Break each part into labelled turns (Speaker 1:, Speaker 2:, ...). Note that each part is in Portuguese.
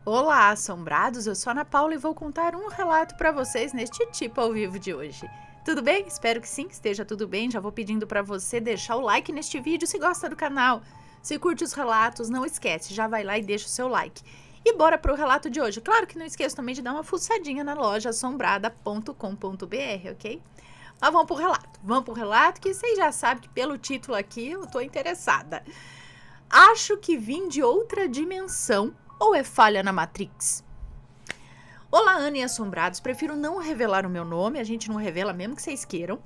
Speaker 1: Olá, assombrados! Eu sou a Ana Paula e vou contar um relato para vocês neste tipo ao vivo de hoje. Tudo bem? Espero que sim, esteja tudo bem. Já vou pedindo para você deixar o like neste vídeo se gosta do canal. Se curte os relatos, não esquece, já vai lá e deixa o seu like. E bora para o relato de hoje. Claro que não esqueça também de dar uma fuçadinha na loja assombrada.com.br, ok? Mas vamos pro relato. Vamos pro relato que vocês já sabem que pelo título aqui eu tô interessada. Acho que vim de outra dimensão. Ou é falha na Matrix? Olá, Ana e assombrados. Prefiro não revelar o meu nome, a gente não revela mesmo que vocês queiram.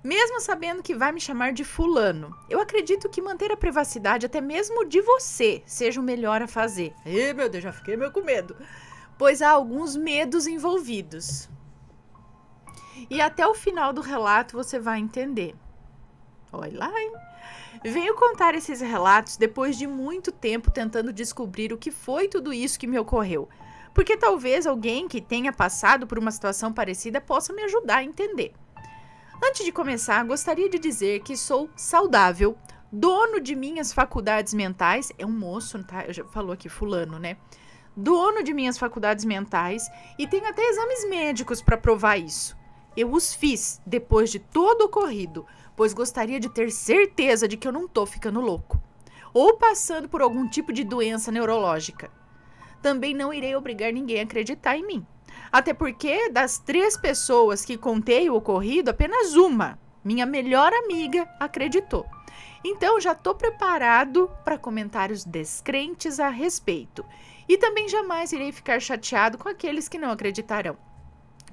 Speaker 1: Mesmo sabendo que vai me chamar de fulano. Eu acredito que manter a privacidade até mesmo de você seja o melhor a fazer. Ih, meu Deus, já fiquei meio com medo. Pois há alguns medos envolvidos. E até o final do relato você vai entender. Olha lá, hein? Venho contar esses relatos depois de muito tempo tentando descobrir o que foi tudo isso que me ocorreu, porque talvez alguém que tenha passado por uma situação parecida possa me ajudar a entender. Antes de começar, gostaria de dizer que sou saudável, dono de minhas faculdades mentais, é um moço, tá? Eu já falou aqui fulano, né? Dono de minhas faculdades mentais e tenho até exames médicos para provar isso. Eu os fiz depois de todo o ocorrido, pois gostaria de ter certeza de que eu não tô ficando louco, ou passando por algum tipo de doença neurológica. Também não irei obrigar ninguém a acreditar em mim, até porque das 3 pessoas que contei o ocorrido, apenas uma, minha melhor amiga, acreditou. Então já tô preparado para comentários descrentes a respeito, e também jamais irei ficar chateado com aqueles que não acreditarão.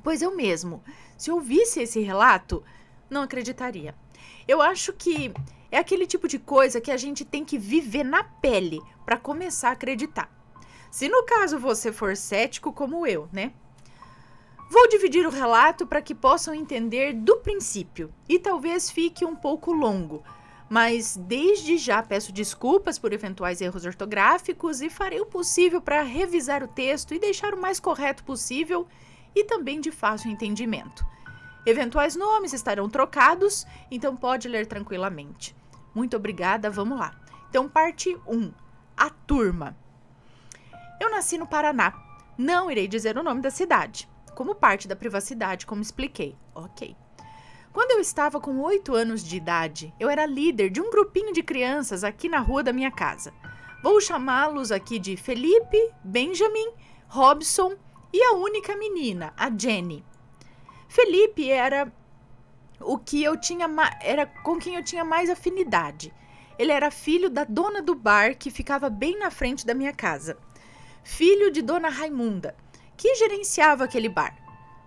Speaker 1: Pois eu mesmo, se ouvisse esse relato, não acreditaria. Eu acho que é aquele tipo de coisa que a gente tem que viver na pele para começar a acreditar. Se no caso você for cético como eu, né? Vou dividir o relato para que possam entender do princípio e talvez fique um pouco longo, mas desde já peço desculpas por eventuais erros ortográficos e farei o possível para revisar o texto e deixar o mais correto possível e também de fácil entendimento. Eventuais nomes estarão trocados, então pode ler tranquilamente. Muito obrigada, vamos lá. Então, parte 1. A turma. Eu nasci no Paraná. Não irei dizer o nome da cidade, como parte da privacidade, como expliquei. Ok. Quando eu estava com 8 anos de idade, eu era líder de um grupinho de crianças aqui na rua da minha casa. Vou chamá-los aqui de Felipe, Benjamin, Robson e a única menina, a Jenny. Felipe era com quem eu tinha mais afinidade. Ele era filho da dona do bar que ficava bem na frente da minha casa. Filho de Dona Raimunda, que gerenciava aquele bar.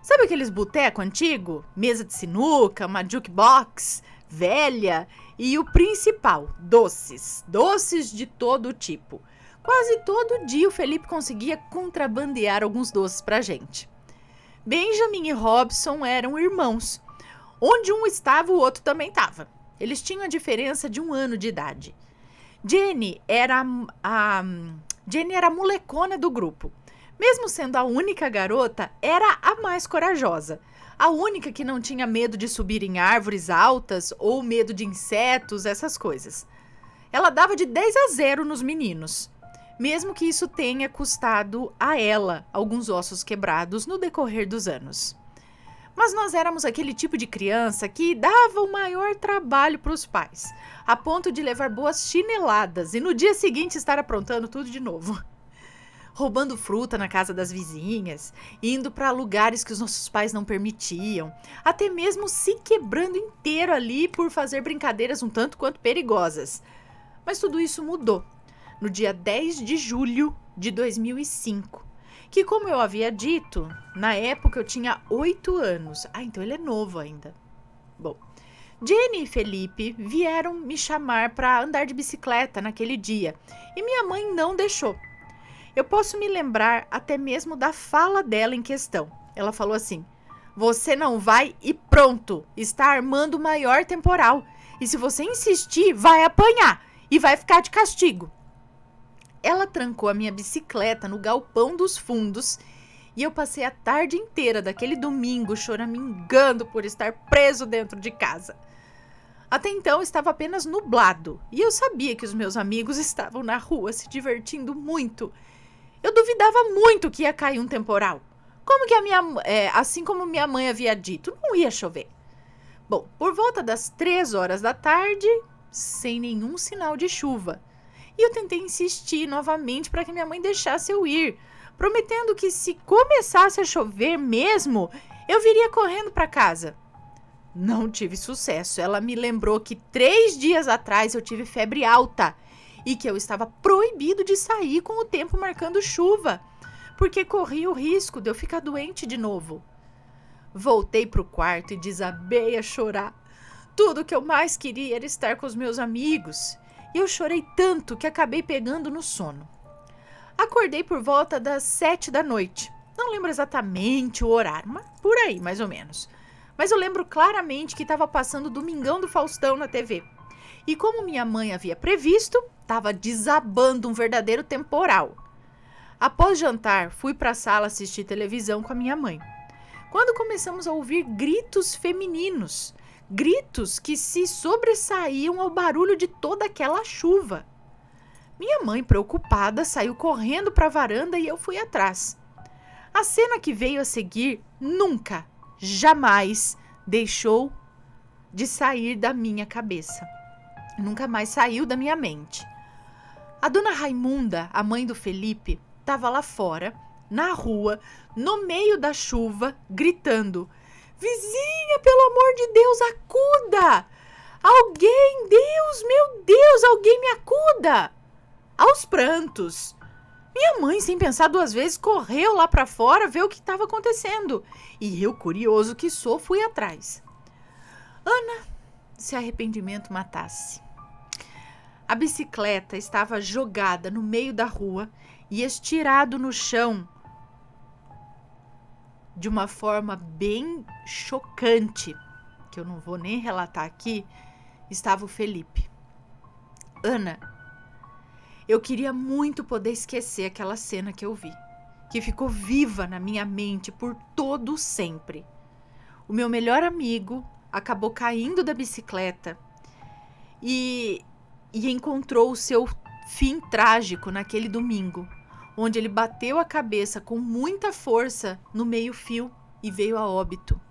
Speaker 1: Sabe aqueles boteco antigo? Mesa de sinuca, uma jukebox, velha e o principal, doces. Doces de todo tipo. Quase todo dia o Felipe conseguia contrabandear alguns doces pra gente. Benjamin e Robson eram irmãos. Onde um estava, o outro também estava. Eles tinham a diferença de 1 ano de idade. Jenny era a molecona do grupo. Mesmo sendo a única garota, era a mais corajosa. A única que não tinha medo de subir em árvores altas ou medo de insetos, essas coisas. Ela dava de 10-0 nos meninos. Mesmo que isso tenha custado a ela alguns ossos quebrados no decorrer dos anos. Mas nós éramos aquele tipo de criança que dava o maior trabalho para os pais, a ponto de levar boas chineladas e no dia seguinte estar aprontando tudo de novo. Roubando fruta na casa das vizinhas, indo para lugares que os nossos pais não permitiam, até mesmo se quebrando inteiro ali por fazer brincadeiras um tanto quanto perigosas. Mas tudo isso mudou no dia 10 de julho de 2005, que, como eu havia dito, na época eu tinha 8 anos. Então ele é novo ainda. Bom, Jenny e Felipe vieram me chamar para andar de bicicleta naquele dia e minha mãe não deixou. Eu posso me lembrar até mesmo da fala dela em questão. Ela falou assim: "Você não vai e pronto, está armando o maior temporal. E se você insistir, vai apanhar e vai ficar de castigo." Ela trancou a minha bicicleta no galpão dos fundos e eu passei a tarde inteira daquele domingo choramingando por estar preso dentro de casa. Até então estava apenas nublado e eu sabia que os meus amigos estavam na rua se divertindo muito. Eu duvidava muito que ia cair um temporal. Assim como minha mãe havia dito, não ia chover. Bom, por volta das 3 horas da tarde, sem nenhum sinal de chuva. E eu tentei insistir novamente para que minha mãe deixasse eu ir, prometendo que se começasse a chover mesmo, eu viria correndo para casa. Não tive sucesso. Ela me lembrou que 3 dias atrás eu tive febre alta e que eu estava proibido de sair com o tempo marcando chuva, porque corria o risco de eu ficar doente de novo. Voltei para o quarto e desabei a chorar. Tudo que eu mais queria era estar com os meus amigos. E eu chorei tanto que acabei pegando no sono. Acordei por volta das 7 da noite. Não lembro exatamente o horário, mas por aí, mais ou menos. Mas eu lembro claramente que estava passando o Domingão do Faustão na TV. E como minha mãe havia previsto, estava desabando um verdadeiro temporal. Após jantar, fui para a sala assistir televisão com a minha mãe. Quando começamos a ouvir gritos femininos, gritos que se sobressaíam ao barulho de toda aquela chuva. Minha mãe, preocupada, saiu correndo para a varanda e eu fui atrás. A cena que veio a seguir nunca, jamais deixou de sair da minha cabeça. Nunca mais saiu da minha mente. A dona Raimunda, a mãe do Felipe, estava lá fora, na rua, no meio da chuva, gritando: "Vizinha, pelo amor de Deus, acuda! Alguém, Deus, meu Deus, alguém me acuda!" Aos prantos. Minha mãe, sem pensar 2 vezes, correu lá para fora ver o que estava acontecendo. E eu, curioso que sou, fui atrás. Ana, se arrependimento matasse. A bicicleta estava jogada no meio da rua e estirado no chão de uma forma bem chocante, que eu não vou nem relatar aqui, estava o Felipe. Ana, eu queria muito poder esquecer aquela cena que eu vi, que ficou viva na minha mente por todo sempre. O meu melhor amigo acabou caindo da bicicleta e encontrou o seu fim trágico naquele domingo, onde ele bateu a cabeça com muita força no meio-fio e veio a óbito.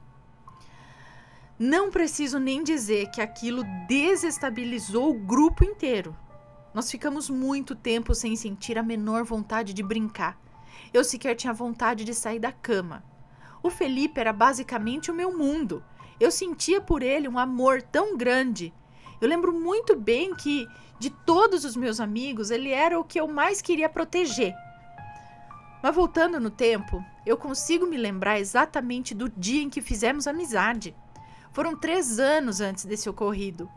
Speaker 1: Não preciso nem dizer que aquilo desestabilizou o grupo inteiro. Nós ficamos muito tempo sem sentir a menor vontade de brincar. Eu sequer tinha vontade de sair da cama. O Felipe era basicamente o meu mundo. Eu sentia por ele um amor tão grande. Eu lembro muito bem que, de todos os meus amigos, ele era o que eu mais queria proteger. Mas voltando no tempo, eu consigo me lembrar exatamente do dia em que fizemos amizade. Foram 3 anos antes desse ocorrido.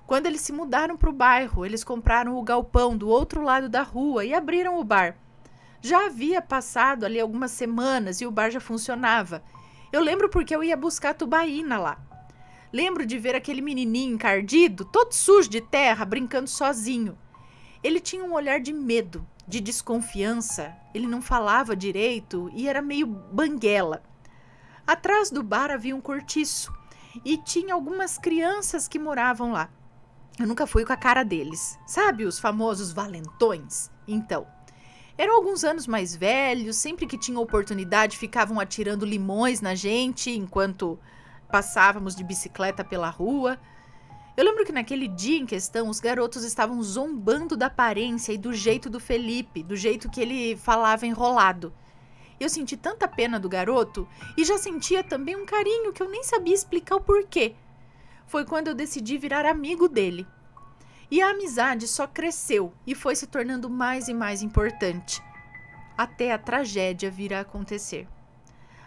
Speaker 1: Quando eles se mudaram para o bairro, eles compraram o galpão do outro lado da rua e abriram o bar. Já havia passado ali algumas semanas e o bar já funcionava. Eu lembro porque eu ia buscar tubaína lá. Lembro de ver aquele menininho encardido, todo sujo de terra, brincando sozinho. Ele tinha um olhar de medo, de desconfiança. Ele não falava direito e era meio banguela. Atrás do bar havia um cortiço e tinha algumas crianças que moravam lá. Eu nunca fui com a cara deles. Sabe os famosos valentões? Então, eram alguns anos mais velhos, sempre que tinham oportunidade ficavam atirando limões na gente enquanto passávamos de bicicleta pela rua. Eu lembro que naquele dia em questão, os garotos estavam zombando da aparência e do jeito do Felipe, do jeito que ele falava enrolado. Eu senti tanta pena do garoto e já sentia também um carinho que eu nem sabia explicar o porquê. Foi quando eu decidi virar amigo dele. E a amizade só cresceu e foi se tornando mais e mais importante, até a tragédia vir a acontecer.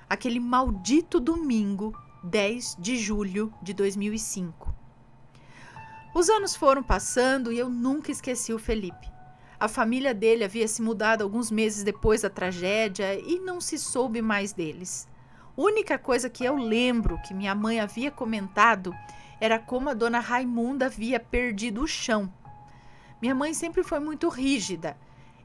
Speaker 1: Aquele maldito domingo, 10 de julho de 2005. Os anos foram passando e eu nunca esqueci o Felipe. A família dele havia se mudado alguns meses depois da tragédia e não se soube mais deles. A única coisa que eu lembro que minha mãe havia comentado era como a dona Raimunda havia perdido o chão. Minha mãe sempre foi muito rígida.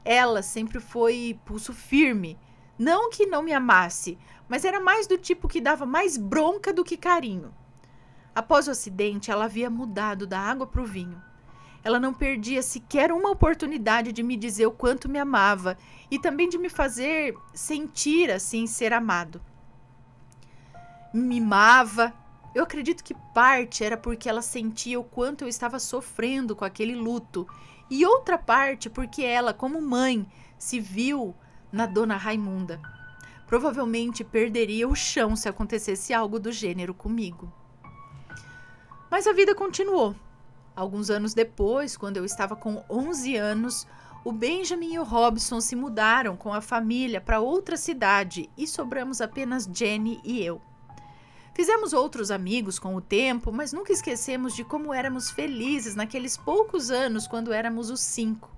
Speaker 1: Ela sempre foi pulso firme. Não que não me amasse, mas era mais do tipo que dava mais bronca do que carinho. Após o acidente, ela havia mudado da água para o vinho. Ela não perdia sequer uma oportunidade de me dizer o quanto me amava e também de me fazer sentir assim ser amado. Me mimava. Eu acredito que parte era porque ela sentia o quanto eu estava sofrendo com aquele luto e outra parte porque ela, como mãe, se viu na Dona Raimunda. Provavelmente perderia o chão se acontecesse algo do gênero comigo. Mas a vida continuou. Alguns anos depois, quando eu estava com 11 anos, o Benjamin e o Robson se mudaram com a família para outra cidade e sobramos apenas Jenny e eu. Fizemos outros amigos com o tempo, mas nunca esquecemos de como éramos felizes naqueles poucos anos quando éramos os 5.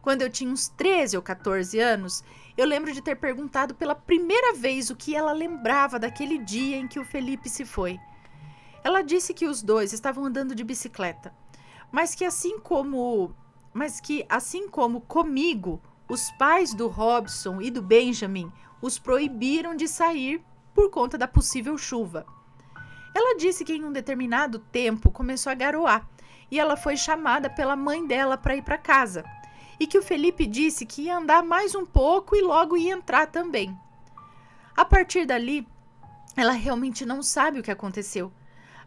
Speaker 1: Quando eu tinha uns 13 ou 14 anos, eu lembro de ter perguntado pela primeira vez o que ela lembrava daquele dia em que o Felipe se foi. Ela disse que os dois estavam andando de bicicleta, mas que assim como comigo, os pais do Robson e do Benjamin os proibiram de sair por conta da possível chuva. Ela disse que em um determinado tempo começou a garoar e ela foi chamada pela mãe dela para ir para casa. E que o Felipe disse que ia andar mais um pouco e logo ia entrar também. A partir dali, ela realmente não sabe o que aconteceu.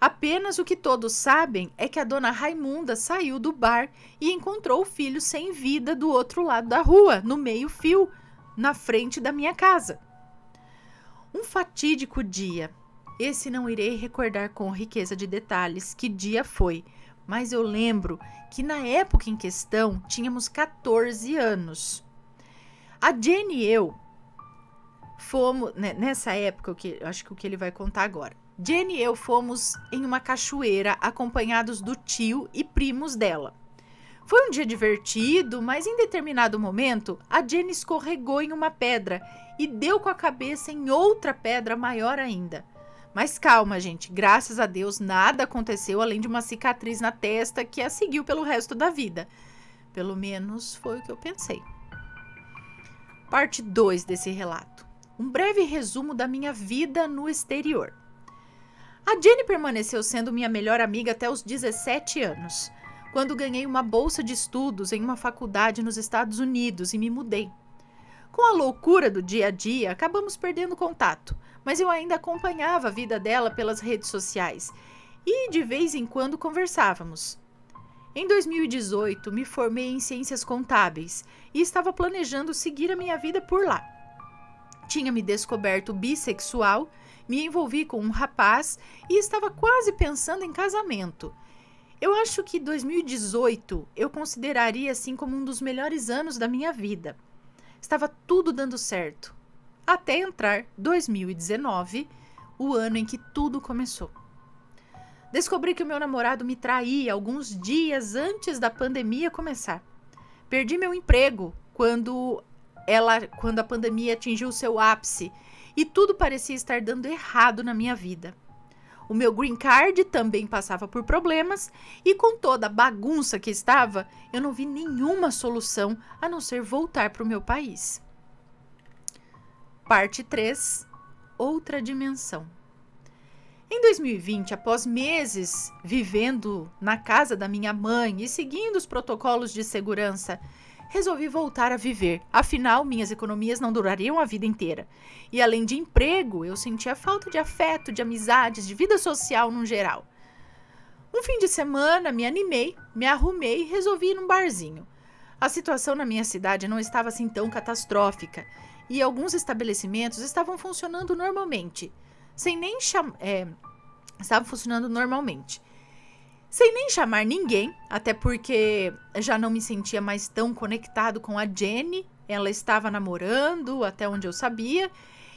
Speaker 1: Apenas o que todos sabem é que a Dona Raimunda saiu do bar e encontrou o filho sem vida do outro lado da rua, no meio-fio, na frente da minha casa. Um fatídico dia. Esse não irei recordar com riqueza de detalhes que dia foi, mas eu lembro que na época em questão tínhamos 14 anos. A Jenny e eu fomos, nessa época, acho que o que ele vai contar agora. Jenny e eu fomos em uma cachoeira acompanhados do tio e primos dela. Foi um dia divertido, mas em determinado momento a Jenny escorregou em uma pedra e deu com a cabeça em outra pedra maior ainda. Mas calma, gente, graças a Deus nada aconteceu além de uma cicatriz na testa que a seguiu pelo resto da vida. Pelo menos foi o que eu pensei. Parte 2 desse relato. Um breve resumo da minha vida no exterior. A Jenny permaneceu sendo minha melhor amiga até os 17 anos, quando ganhei uma bolsa de estudos em uma faculdade nos Estados Unidos e me mudei. Com a loucura do dia a dia, acabamos perdendo contato, mas eu ainda acompanhava a vida dela pelas redes sociais e de vez em quando conversávamos. Em 2018, me formei em ciências contábeis e estava planejando seguir a minha vida por lá. Tinha me descoberto bissexual, me envolvi com um rapaz e estava quase pensando em casamento. Eu acho que 2018 eu consideraria assim como um dos melhores anos da minha vida. Estava tudo dando certo. Até entrar 2019, o ano em que tudo começou. Descobri que o meu namorado me traía alguns dias antes da pandemia começar. Perdi meu emprego quando a pandemia atingiu seu ápice e tudo parecia estar dando errado na minha vida. O meu green card também passava por problemas e com toda a bagunça que estava, eu não vi nenhuma solução a não ser voltar para o meu país. Parte 3. Outra dimensão. Em 2020, após meses vivendo na casa da minha mãe e seguindo os protocolos de segurança, resolvi voltar a viver. Afinal, minhas economias não durariam a vida inteira. E além de emprego, eu sentia falta de afeto, de amizades, de vida social no geral. Um fim de semana, me animei, me arrumei e resolvi ir num barzinho. A situação na minha cidade não estava assim tão catastrófica e alguns estabelecimentos estavam funcionando normalmente. Estavam funcionando normalmente. Sem nem chamar ninguém, até porque já não me sentia mais tão conectado com a Jenny. Ela estava namorando, até onde eu sabia,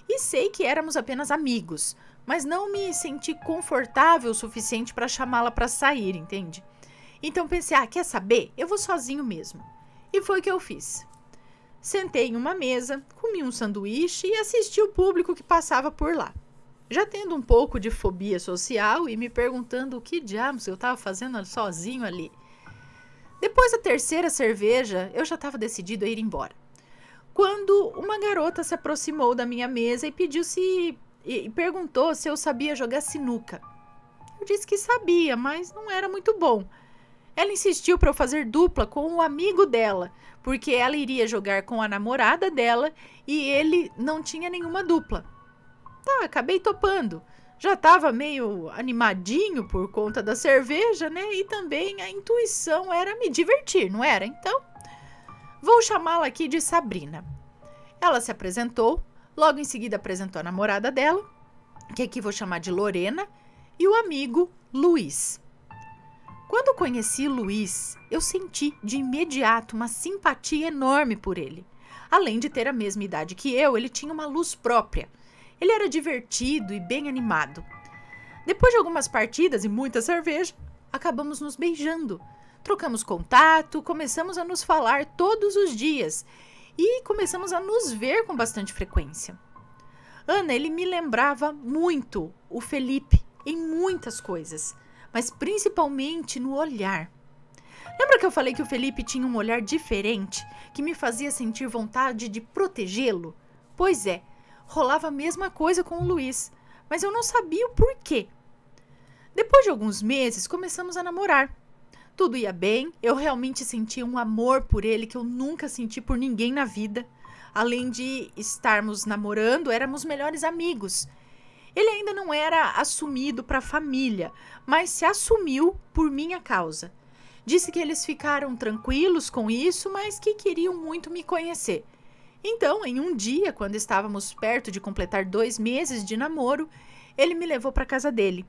Speaker 1: e sei que éramos apenas amigos, mas não me senti confortável o suficiente para chamá-la para sair, entende? Então pensei, quer saber? Eu vou sozinho mesmo. E foi o que eu fiz. Sentei em uma mesa, comi um sanduíche e assisti o público que passava por lá. Já tendo um pouco de fobia social e me perguntando o que diabos eu estava fazendo sozinho ali. Depois da terceira cerveja, eu já estava decidido a ir embora. Quando uma garota se aproximou da minha mesa e perguntou se eu sabia jogar sinuca. Eu disse que sabia, mas não era muito bom. Ela insistiu para eu fazer dupla com o amigo dela, porque ela iria jogar com a namorada dela e ele não tinha nenhuma dupla. Tá, acabei topando. Já estava meio animadinho por conta da cerveja, né? E também a intuição era me divertir, não era? Então, vou chamá-la aqui de Sabrina. Ela se apresentou, logo em seguida apresentou a namorada dela, que aqui vou chamar de Lorena, e o amigo Luiz. Quando conheci Luiz, eu senti de imediato uma simpatia enorme por ele. Além de ter a mesma idade que eu, ele tinha uma luz própria. Ele era divertido e bem animado. Depois de algumas partidas e muita cerveja, acabamos nos beijando. Trocamos contato, começamos a nos falar todos os dias e começamos a nos ver com bastante frequência. Ana, ele me lembrava muito o Felipe em muitas coisas, mas principalmente no olhar. Lembra que eu falei que o Felipe tinha um olhar diferente, que me fazia sentir vontade de protegê-lo? Pois é, rolava a mesma coisa com o Luiz, mas eu não sabia o porquê. Depois de alguns meses, começamos a namorar. Tudo ia bem, eu realmente sentia um amor por ele que eu nunca senti por ninguém na vida. Além de estarmos namorando, éramos melhores amigos. Ele ainda não era assumido para a família, mas se assumiu por minha causa. Disse que eles ficaram tranquilos com isso, mas que queriam muito me conhecer. Então, em um dia, quando estávamos perto de completar 2 meses de namoro, ele me levou para a casa dele.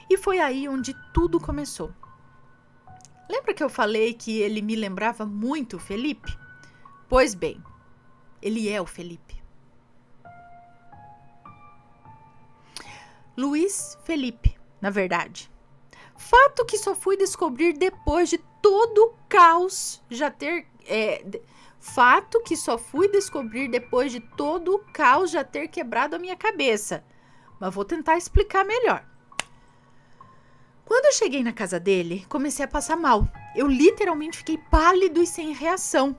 Speaker 1: E foi aí onde tudo começou. Lembra que eu falei que ele me lembrava muito o Felipe? Pois bem, ele é o Felipe. Luiz Felipe, na verdade. Fato que só fui descobrir depois de todo o caos já ter... Fato que só fui descobrir depois de todo o caos já ter quebrado a minha cabeça. Mas vou tentar explicar melhor. Quando eu cheguei na casa dele, comecei a passar mal. Eu literalmente fiquei pálido e sem reação.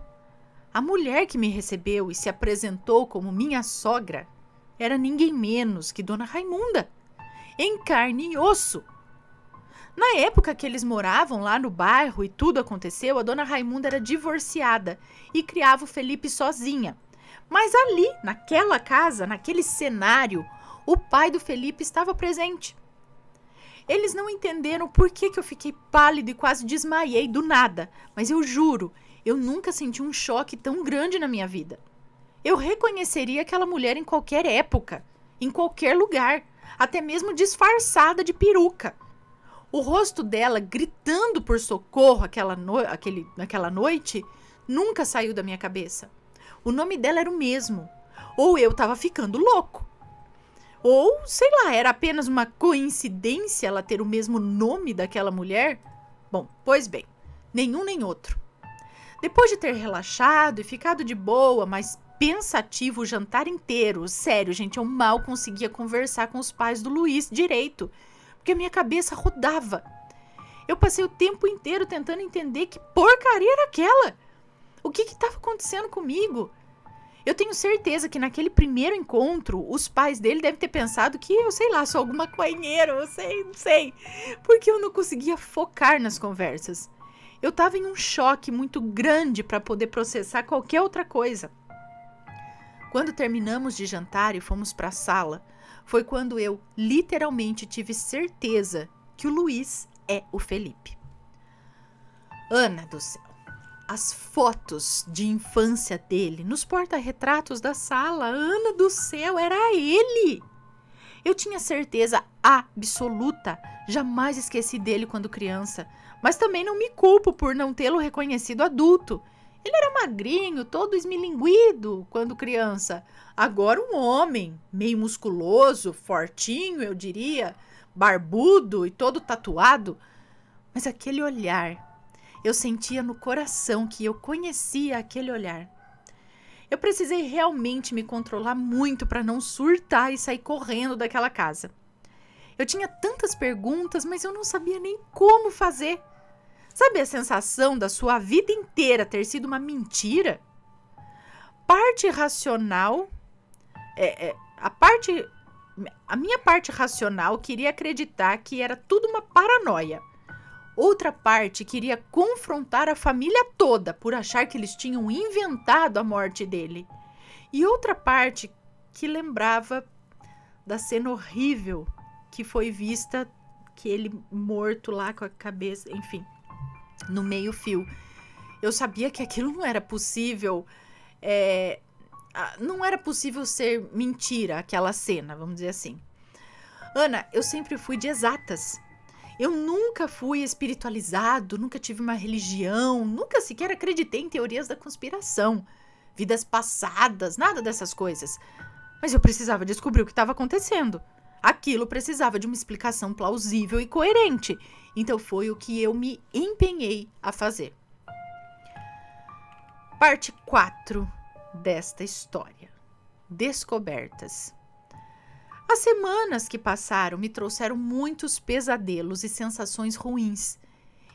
Speaker 1: A mulher que me recebeu e se apresentou como minha sogra era ninguém menos que Dona Raimunda, em carne e osso. Na época que eles moravam lá no bairro e tudo aconteceu, a Dona Raimunda era divorciada e criava o Felipe sozinha. Mas ali, naquela casa, naquele cenário, o pai do Felipe estava presente. Eles não entenderam por que eu fiquei pálido e quase desmaiei do nada, mas eu juro, eu nunca senti um choque tão grande na minha vida. Eu reconheceria aquela mulher em qualquer época, em qualquer lugar, até mesmo disfarçada de peruca. O rosto dela gritando por socorro naquela noite nunca saiu da minha cabeça. O nome dela era o mesmo. Ou eu estava ficando louco. Ou, sei lá, era apenas uma coincidência ela ter o mesmo nome daquela mulher? Bom, pois bem, nenhum nem outro. Depois de ter relaxado e ficado de boa, mas pensativo o jantar inteiro, sério, gente, eu mal conseguia conversar com os pais do Luiz direito, porque a minha cabeça rodava. Eu passei o tempo inteiro tentando entender que porcaria era aquela. O que estava acontecendo comigo? Eu tenho certeza que naquele primeiro encontro, os pais dele devem ter pensado que eu, sei lá, sou alguma coinheira, não sei. Porque eu não conseguia focar nas conversas. Eu estava em um choque muito grande para poder processar qualquer outra coisa. Quando terminamos de jantar e fomos para a sala, foi quando eu literalmente tive certeza que o Luiz é o Felipe. Ana do céu, as fotos de infância dele nos porta-retratos da sala, Ana do céu, era ele! Eu tinha certeza absoluta, jamais esqueci dele quando criança, mas também não me culpo por não tê-lo reconhecido adulto. Ele era magrinho, todo esmilinguido quando criança. Agora um homem, meio musculoso, fortinho, eu diria, barbudo e todo tatuado. Mas aquele olhar, eu sentia no coração que eu conhecia aquele olhar. Eu precisei realmente me controlar muito para não surtar e sair correndo daquela casa. Eu tinha tantas perguntas, mas eu não sabia nem como fazer. Sabe a sensação da sua vida inteira ter sido uma mentira? Parte racional, a minha parte racional queria acreditar que era tudo uma paranoia. Outra parte queria confrontar a família toda por achar que eles tinham inventado a morte dele. E outra parte que lembrava da cena horrível que foi vista, que ele morto lá com a cabeça, enfim, no meio-fio. Eu sabia que aquilo não era possível, não era possível ser mentira, aquela cena, vamos dizer assim. Ana, eu sempre fui de exatas. Eu nunca fui espiritualizado, nunca tive uma religião, nunca sequer acreditei em teorias da conspiração, vidas passadas, nada dessas coisas. Mas eu precisava descobrir o que estava acontecendo. Aquilo precisava de uma explicação plausível e coerente. Então foi o que eu me empenhei a fazer. Parte 4 desta história. Descobertas. As semanas que passaram me trouxeram muitos pesadelos e sensações ruins.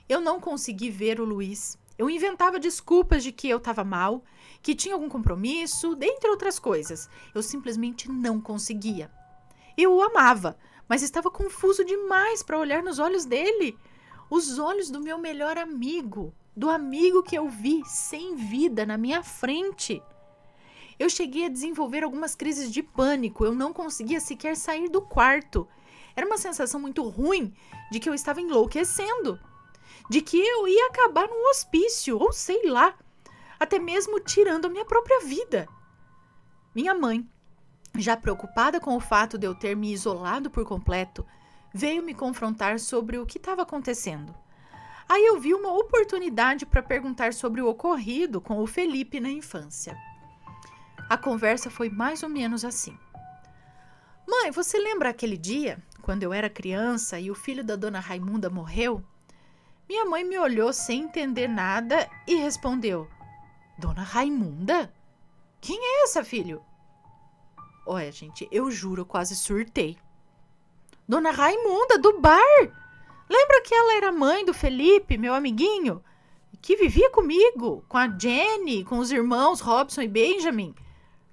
Speaker 1: Eu não consegui ver o Luiz. Eu inventava desculpas de que eu estava mal, que tinha algum compromisso, dentre outras coisas. Eu simplesmente não conseguia. Eu o amava, mas estava confuso demais para olhar nos olhos dele. Os olhos do meu melhor amigo, do amigo que eu vi sem vida na minha frente. Eu cheguei a desenvolver algumas crises de pânico, eu não conseguia sequer sair do quarto. Era uma sensação muito ruim de que eu estava enlouquecendo, de que eu ia acabar num hospício, ou sei lá, até mesmo tirando a minha própria vida. Minha mãe, já preocupada com o fato de eu ter me isolado por completo, veio me confrontar sobre o que estava acontecendo. Aí eu vi uma oportunidade para perguntar sobre o ocorrido com o Felipe na infância. A conversa foi mais ou menos assim. Mãe, você lembra aquele dia, quando eu era criança e o filho da dona Raimunda morreu? Minha mãe me olhou sem entender nada e respondeu: Dona Raimunda? Quem é essa, filho? Olha, gente, eu juro, eu quase surtei. Dona Raimunda, do bar! Lembra que ela era mãe do Felipe, meu amiguinho? Que vivia comigo, com a Jenny, com os irmãos Robson e Benjamin.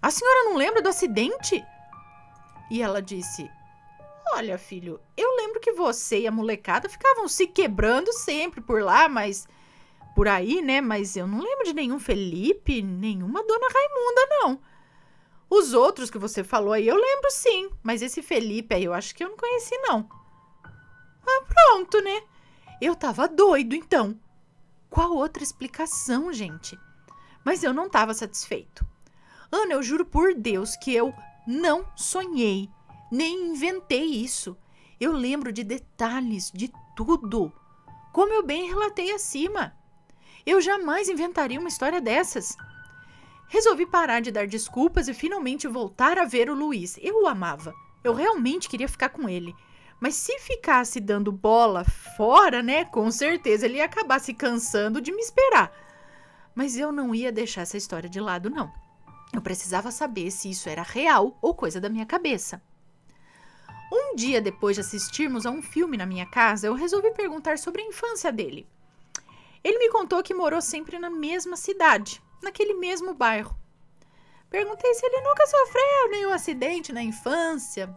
Speaker 1: A senhora não lembra do acidente? E ela disse: Olha, filho, eu lembro que você e a molecada ficavam se quebrando sempre por lá, mas... Por aí, né? Mas eu não lembro de nenhum Felipe, nenhuma Dona Raimunda, não. Os outros que você falou aí eu lembro sim, mas esse Felipe aí eu acho que eu não conheci, não. Ah, pronto, né? Eu tava doido, então. Qual outra explicação, gente? Mas eu não tava satisfeito. Ana, eu juro por Deus que eu não sonhei, nem inventei isso. Eu lembro de detalhes, de tudo, como eu bem relatei acima. Eu jamais inventaria uma história dessas. Resolvi parar de dar desculpas e finalmente voltar a ver o Luiz. Eu o amava. Eu realmente queria ficar com ele. Mas se ficasse dando bola fora, né, com certeza ele ia acabar se cansando de me esperar. Mas eu não ia deixar essa história de lado, não. Eu precisava saber se isso era real ou coisa da minha cabeça. Um dia depois de assistirmos a um filme na minha casa, eu resolvi perguntar sobre a infância dele. Ele me contou que morou sempre na mesma cidade, naquele mesmo bairro. Perguntei se ele nunca sofreu nenhum acidente na infância,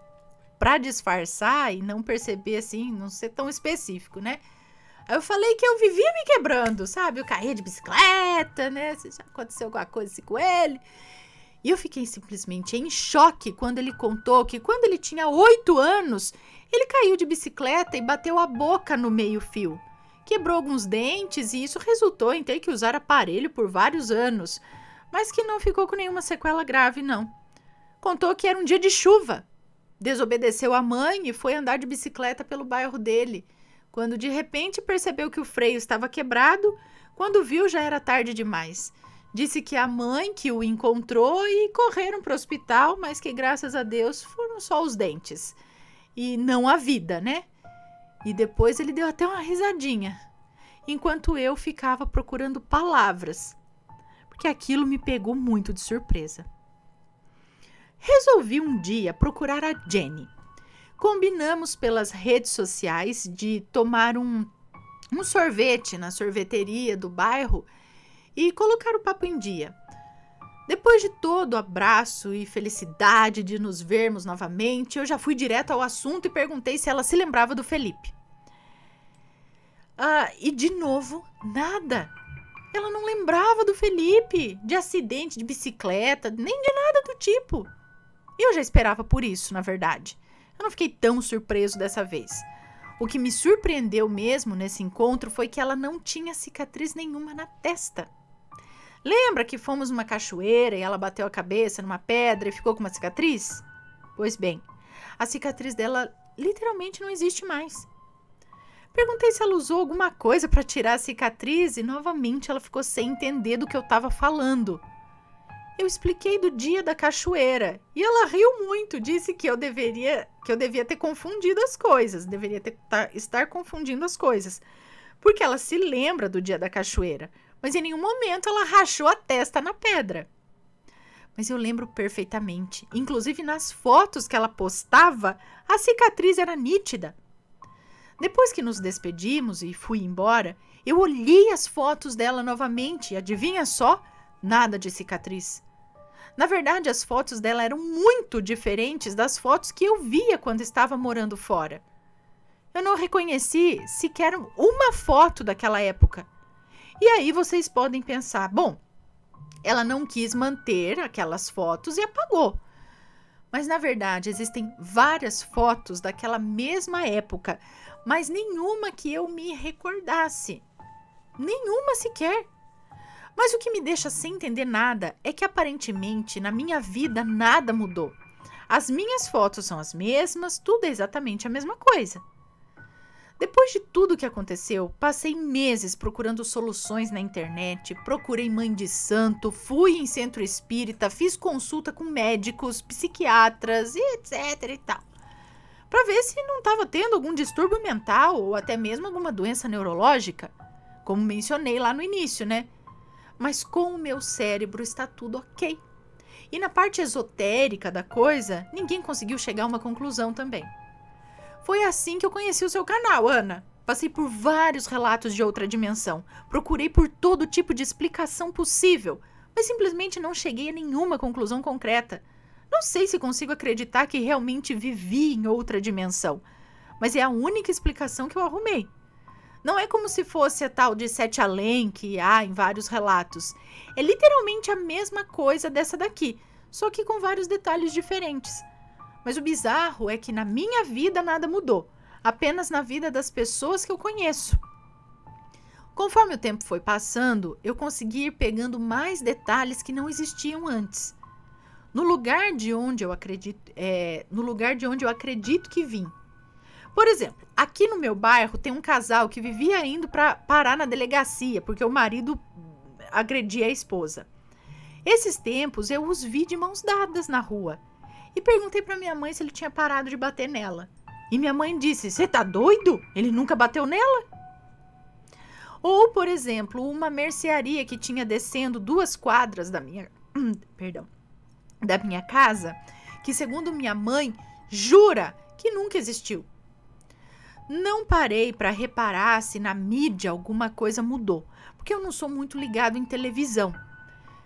Speaker 1: para disfarçar e não perceber assim, não ser tão específico, né? Aí eu falei que eu vivia me quebrando, sabe? Eu caía de bicicleta, né? Se já aconteceu alguma coisa assim com ele. E eu fiquei simplesmente em choque quando ele contou que quando ele tinha 8 anos, ele caiu de bicicleta e bateu a boca no meio-fio. Quebrou alguns dentes e isso resultou em ter que usar aparelho por vários anos, mas que não ficou com nenhuma sequela grave, não. Contou que era um dia de chuva. Desobedeceu a mãe e foi andar de bicicleta pelo bairro dele. Quando de repente percebeu que o freio estava quebrado, quando viu já era tarde demais. Disse que a mãe que o encontrou e correram para o hospital, mas que graças a Deus foram só os dentes. E não a vida, né? E depois ele deu até uma risadinha, enquanto eu ficava procurando palavras, porque aquilo me pegou muito de surpresa. Resolvi um dia procurar a Jenny. Combinamos pelas redes sociais de tomar um sorvete na sorveteria do bairro e colocar o papo em dia. Depois de todo o abraço e felicidade de nos vermos novamente, eu já fui direto ao assunto e perguntei se ela se lembrava do Felipe. E de novo, nada. Ela não lembrava do Felipe, de acidente de bicicleta, nem de nada do tipo. Eu já esperava por isso, na verdade. Eu não fiquei tão surpreso dessa vez. O que me surpreendeu mesmo nesse encontro foi que ela não tinha cicatriz nenhuma na testa. Lembra que fomos numa cachoeira e ela bateu a cabeça numa pedra e ficou com uma cicatriz? Pois bem, a cicatriz dela literalmente não existe mais. Perguntei se ela usou alguma coisa para tirar a cicatriz e novamente ela ficou sem entender do que eu estava falando. Eu expliquei do dia da cachoeira e ela riu muito, disse que eu devia ter confundido as coisas, estar confundindo as coisas, porque ela se lembra do dia da cachoeira, mas em nenhum momento ela rachou a testa na pedra. Mas eu lembro perfeitamente, inclusive nas fotos que ela postava, a cicatriz era nítida. Depois que nos despedimos e fui embora, eu olhei as fotos dela novamente e adivinha só? Nada de cicatriz. Na verdade, as fotos dela eram muito diferentes das fotos que eu via quando estava morando fora. Eu não reconheci sequer uma foto daquela época. E aí vocês podem pensar, bom, ela não quis manter aquelas fotos e apagou. Mas na verdade existem várias fotos daquela mesma época, mas nenhuma que eu me recordasse. Nenhuma sequer. Mas o que me deixa sem entender nada é que aparentemente na minha vida nada mudou. As minhas fotos são as mesmas, tudo é exatamente a mesma coisa. Depois de tudo que aconteceu, passei meses procurando soluções na internet, procurei mãe de santo, fui em centro espírita, fiz consulta com médicos, psiquiatras e etc e tal, para ver se não estava tendo algum distúrbio mental ou até mesmo alguma doença neurológica, como mencionei lá no início, né? Mas com o meu cérebro está tudo ok. E na parte esotérica da coisa, ninguém conseguiu chegar a uma conclusão também. Foi assim que eu conheci o seu canal, Ana. Passei por vários relatos de outra dimensão. Procurei por todo tipo de explicação possível, mas simplesmente não cheguei a nenhuma conclusão concreta. Não sei se consigo acreditar que realmente vivi em outra dimensão, mas é a única explicação que eu arrumei. Não é como se fosse a tal de sete além que há em vários relatos. É literalmente a mesma coisa dessa daqui, só que com vários detalhes diferentes. Mas o bizarro é que na minha vida nada mudou, apenas na vida das pessoas que eu conheço. Conforme o tempo foi passando, eu consegui ir pegando mais detalhes que não existiam antes. No lugar de onde eu acredito que vim. Por exemplo, aqui no meu bairro tem um casal que vivia indo para parar na delegacia, porque o marido agredia a esposa. Esses tempos eu os vi de mãos dadas na rua. E perguntei para minha mãe se ele tinha parado de bater nela. E minha mãe disse, você tá doido? Ele nunca bateu nela? Ou, por exemplo, uma mercearia que tinha descendo 2 quadras da minha casa, que segundo minha mãe, jura que nunca existiu. Não parei para reparar se na mídia alguma coisa mudou, porque eu não sou muito ligado em televisão.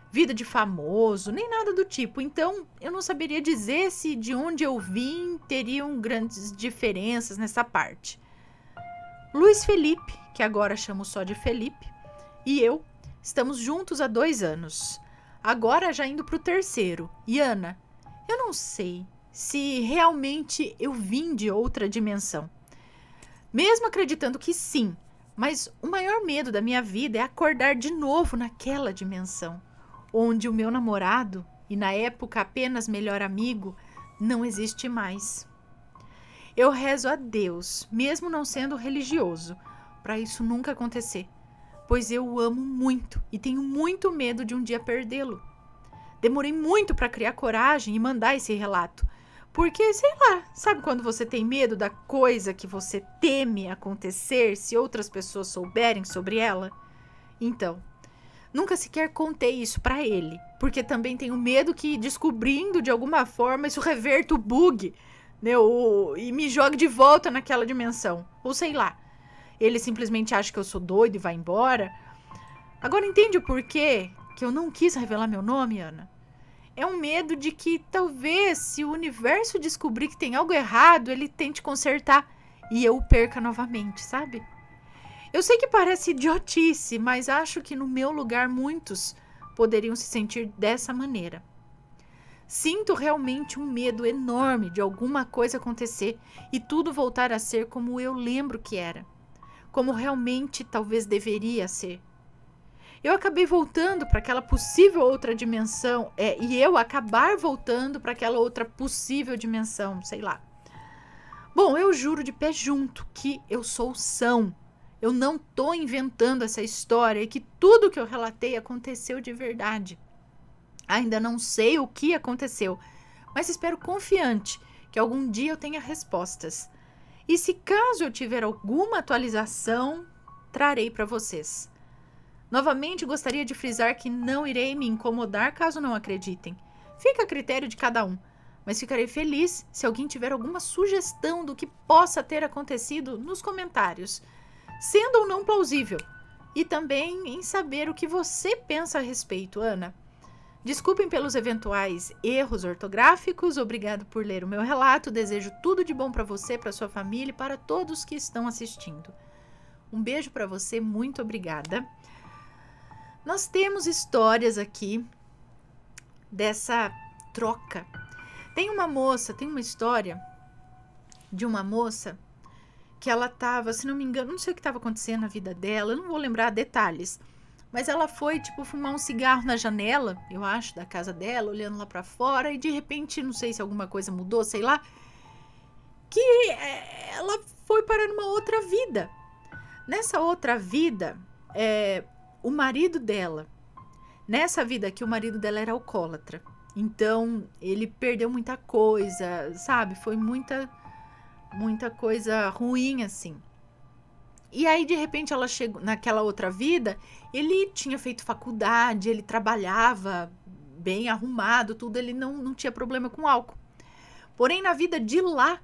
Speaker 1: Vida de famoso, nem nada do tipo. Então, eu não saberia dizer se de onde eu vim teriam grandes diferenças nessa parte. Luiz Felipe, que agora chamo só de Felipe, e eu estamos juntos há 2 anos. Agora já indo para o 3º. E Ana, eu não sei se realmente eu vim de outra dimensão. Mesmo acreditando que sim, mas o maior medo da minha vida é acordar de novo naquela dimensão, onde o meu namorado, e na época apenas melhor amigo, não existe mais. Eu rezo a Deus, mesmo não sendo religioso, para isso nunca acontecer, pois eu o amo muito e tenho muito medo de um dia perdê-lo. Demorei muito para criar coragem e mandar esse relato, porque, sei lá, sabe quando você tem medo da coisa que você teme acontecer se outras pessoas souberem sobre ela? Então, nunca sequer contei isso pra ele, porque também tenho medo que, descobrindo de alguma forma, isso reverta o bug, né, e me jogue de volta naquela dimensão. Ou sei lá, ele simplesmente acha que eu sou doido e vai embora. Agora entende o porquê que eu não quis revelar meu nome, Ana? É um medo de que talvez, se o universo descobrir que tem algo errado, ele tente consertar e eu o perca novamente, sabe? Eu sei que parece idiotice, mas acho que no meu lugar muitos poderiam se sentir dessa maneira. Sinto realmente um medo enorme de alguma coisa acontecer e tudo voltar a ser como eu lembro que era, como realmente talvez deveria ser. Eu acabei voltando para aquela possível outra dimensão, e eu acabar voltando para aquela outra possível dimensão, sei lá. Bom, eu juro de pé junto que eu sou são. Eu não tô inventando essa história e que tudo que eu relatei aconteceu de verdade. Ainda não sei o que aconteceu, mas espero confiante que algum dia eu tenha respostas. E se caso eu tiver alguma atualização, trarei para vocês. Novamente, gostaria de frisar que não irei me incomodar caso não acreditem. Fica a critério de cada um, mas ficarei feliz se alguém tiver alguma sugestão do que possa ter acontecido nos comentários, sendo ou não plausível, e também em saber o que você pensa a respeito, Ana. Desculpem pelos eventuais erros ortográficos, obrigado por ler o meu relato, desejo tudo de bom para você, para sua família e para todos que estão assistindo. Um beijo para você, muito obrigada. Nós temos histórias aqui dessa troca. Tem uma história de uma moça que ela estava, se não me engano, não sei o que estava acontecendo na vida dela, eu não vou lembrar detalhes, mas ela foi, fumar um cigarro na janela, eu acho, da casa dela, olhando lá para fora, e de repente, não sei se alguma coisa mudou, sei lá, que ela foi parar numa outra vida. Nessa outra vida, o marido dela, nessa vida aqui, o marido dela era alcoólatra. Então, ele perdeu muita coisa, sabe? Foi muita coisa ruim, assim. E aí, de repente, ela chegou naquela outra vida, ele tinha feito faculdade, ele trabalhava bem arrumado, tudo, ele não tinha problema com álcool. Porém, na vida de lá,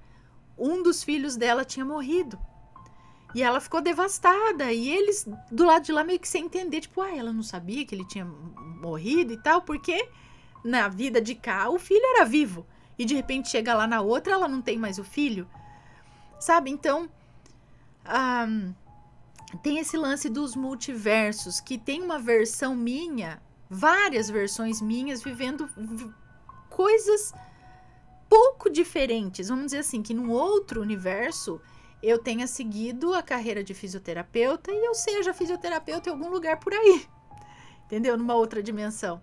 Speaker 1: um dos filhos dela tinha morrido. E ela ficou devastada. E eles, do lado de lá, meio que sem entender. Ela não sabia que ele tinha morrido e tal. Porque na vida de cá, o filho era vivo. E de repente chega lá na outra, ela não tem mais o filho. Sabe? Então, tem esse lance dos multiversos. Que tem uma versão minha, várias versões minhas, vivendo coisas pouco diferentes. Vamos dizer assim, que num outro universo eu tenha seguido a carreira de fisioterapeuta e eu seja fisioterapeuta em algum lugar por aí, entendeu? Numa outra dimensão.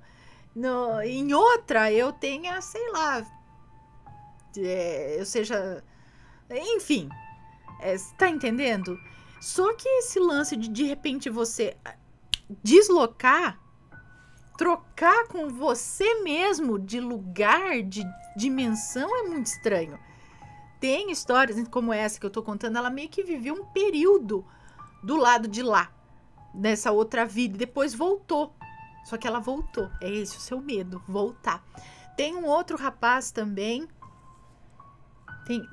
Speaker 1: Em outra, eu tenha, sei lá, eu seja... Enfim, tá entendendo? Só que esse lance de repente, você deslocar, trocar com você mesmo de lugar, de dimensão, é muito estranho. Tem histórias como essa que eu tô contando, ela meio que viveu um período do lado de lá, nessa outra vida, e depois voltou. Só que ela voltou. É esse o seu medo, voltar. Tem um outro rapaz também.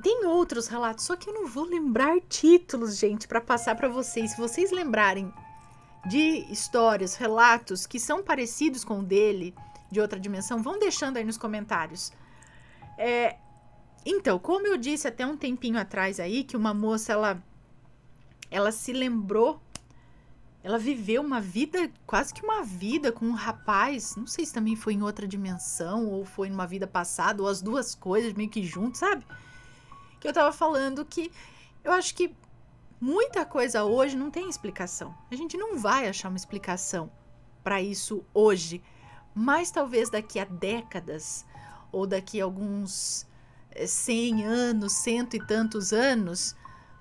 Speaker 1: Tem outros relatos, só que eu não vou lembrar títulos, gente, para passar para vocês. Se vocês lembrarem de histórias, relatos que são parecidos com o dele, de outra dimensão, vão deixando aí nos comentários. Então, como eu disse até um tempinho atrás aí, que uma moça, ela se lembrou, ela viveu uma vida, quase que uma vida com um rapaz, não sei se também foi em outra dimensão, ou foi numa vida passada, ou as duas coisas meio que juntas, sabe? Que eu tava falando que eu acho que muita coisa hoje não tem explicação. A gente não vai achar uma explicação para isso hoje, mas talvez daqui a décadas, ou daqui a alguns 100 anos, cento e tantos anos,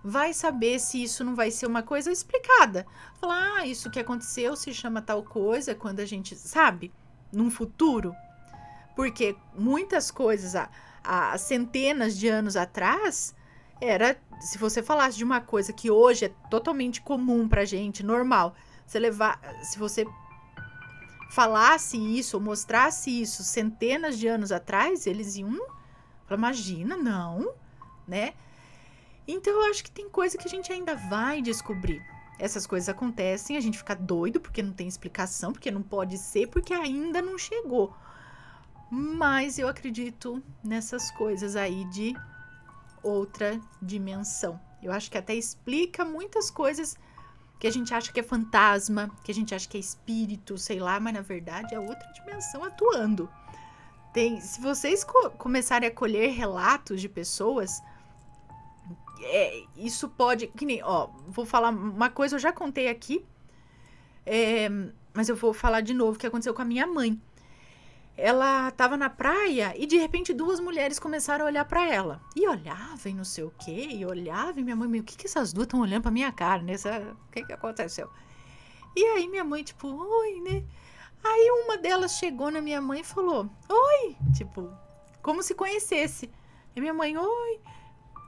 Speaker 1: vai saber se isso não vai ser uma coisa explicada. Falar, isso que aconteceu se chama tal coisa, quando a gente, sabe, num futuro. Porque muitas coisas há centenas de anos atrás, se você falasse de uma coisa que hoje é totalmente comum pra gente, normal, se você falasse isso ou mostrasse isso centenas de anos atrás, eles iam falar, imagina, não, né? Então eu acho que tem coisa que a gente ainda vai descobrir. Essas coisas acontecem, a gente fica doido porque não tem explicação, porque não pode ser, porque ainda não chegou. Mas eu acredito nessas coisas aí de outra dimensão. Eu acho que até explica muitas coisas que a gente acha que é fantasma, que a gente acha que é espírito, sei lá, mas na verdade é outra dimensão atuando. Se vocês começarem a colher relatos de pessoas, isso pode... Que nem, ó, vou falar uma coisa, eu já contei aqui, mas eu vou falar de novo o que aconteceu com a minha mãe. Ela tava na praia e de repente 2 mulheres começaram a olhar pra ela. E olhava e não sei o quê, e olhava e minha mãe, o que essas 2 estão olhando pra minha cara, né? O que aconteceu? E aí minha mãe, tipo, oi, né? Aí uma delas chegou na minha mãe e falou, oi, tipo, como se conhecesse. E minha mãe, oi.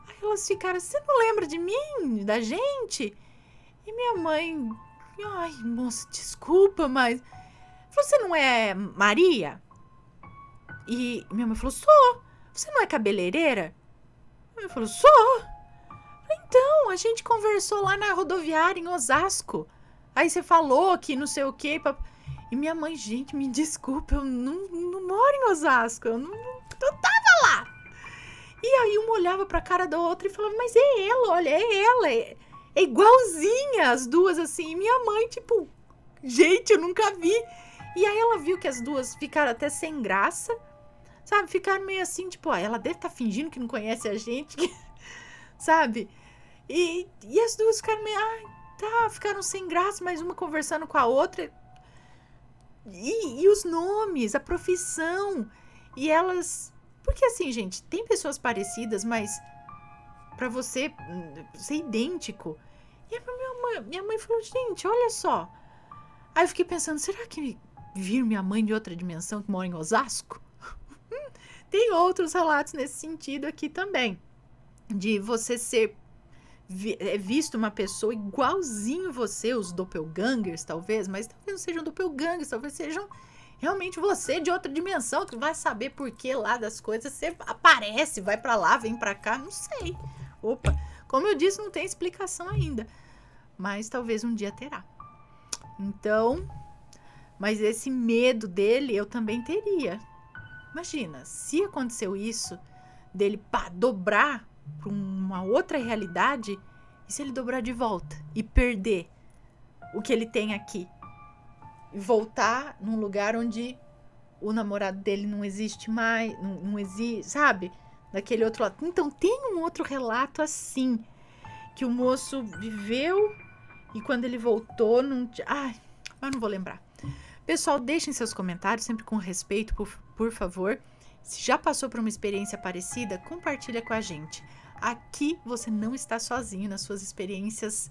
Speaker 1: Aí elas ficaram, você não lembra de mim, da gente? E minha mãe, ai, moça, desculpa, mas você não é Maria? E minha mãe falou, sou. Você não é cabeleireira? Minha mãe falou, sou. Então, a gente conversou lá na rodoviária em Osasco. Aí você falou que não sei o quê. E minha mãe, gente, me desculpa, eu não moro em Osasco. Eu tava lá. E aí uma olhava pra cara da outra e falava, mas é ela, olha, é ela. É igualzinha as 2, assim. E minha mãe, tipo, gente, eu nunca vi. E aí ela viu que as 2 ficaram até sem graça. Sabe, ficaram meio assim, tipo, ela deve estar fingindo que não conhece a gente, sabe? E as 2 ficaram meio, ficaram sem graça, mas uma conversando com a outra. E os nomes, a profissão. E elas... Porque assim, gente, tem pessoas parecidas, mas pra você ser idêntico. E aí minha mãe falou, gente, olha só. Aí eu fiquei pensando, será que viram minha mãe de outra dimensão que mora em Osasco? Tem outros relatos nesse sentido aqui também. De você ser visto uma pessoa igualzinho você, os doppelgangers talvez, mas talvez não sejam doppelgangers, talvez sejam realmente você de outra dimensão, que vai saber por que lá das coisas, você aparece, vai pra lá, vem pra cá, não sei. Opa, como eu disse, não tem explicação ainda, mas talvez um dia terá. Então, mas esse medo dele eu também teria. Imagina, se aconteceu isso, dele dobrar para uma outra realidade, e se ele dobrar de volta e perder o que ele tem aqui? E voltar num lugar onde o namorado dele não existe mais, não existe, sabe? Daquele outro lado. Então tem um outro relato assim, que o moço viveu e quando ele voltou, mas não vou lembrar. Pessoal, deixem seus comentários, sempre com respeito, por favor. Se já passou por uma experiência parecida, compartilha com a gente. Aqui você não está sozinho nas suas experiências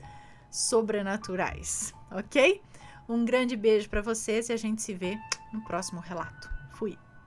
Speaker 1: sobrenaturais, ok? Um grande beijo para vocês e a gente se vê no próximo relato. Fui!